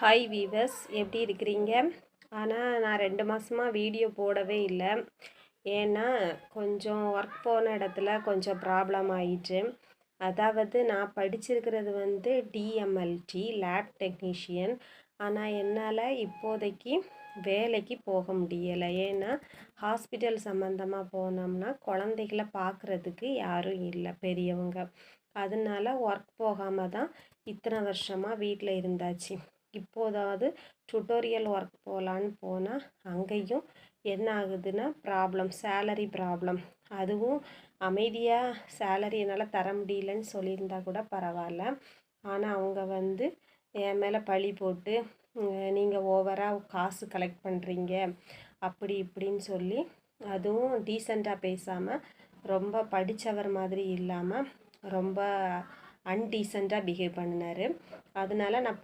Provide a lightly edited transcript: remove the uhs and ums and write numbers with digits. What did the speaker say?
Hi viewers, எப்படி இருக்கிறீங்க? ஆனால் நான் 2 மாதமாக வீடியோ போடவே இல்லை. ஏன்னா கொஞ்சம் ஒர்க் போன இடத்துல கொஞ்சம் ப்ராப்ளம் ஆயிடுச்சு. அதாவது நான் படிச்சிருக்கிறது டிஎம்எல்டி லேப் டெக்னீஷியன். ஆனால் என்னால் இப்போதைக்கு வேலைக்கு போக முடியலை. ஏன்னா ஹாஸ்பிட்டல் சம்மந்தமாக போனோம்னா குழந்தைகளை பார்க்குறதுக்கு யாரும் இல்லை, பெரியவங்க. அதனால ஒர்க் போகாமல் தான் இத்தனை வருஷமாக வீட்டில் இருந்தாச்சு. இப்போதாவது டுட்டோரியல் ஒர்க் போகலான்னு போனால் அங்கேயும் என்ன ஆகுதுன்னா சேலரி ப்ராப்ளம். அதுவும் அமைதியாக சேலரி என்னால் தர முடியலன்னு சொல்லியிருந்தா கூட பரவாயில்ல. ஆனால் அவங்க என் மேலே பழி போட்டு நீங்கள் ஓவராக காசு கலெக்ட் பண்ணுறீங்க அப்படி இப்படின்னு சொல்லி, அதுவும் டீசெண்டாக பேசாமல் ரொம்ப படித்தவர் மாதிரி இல்லாமல் ரொம்ப அன்டீசெண்டாக பிஹேவ் பண்ணினார். அதனால நான்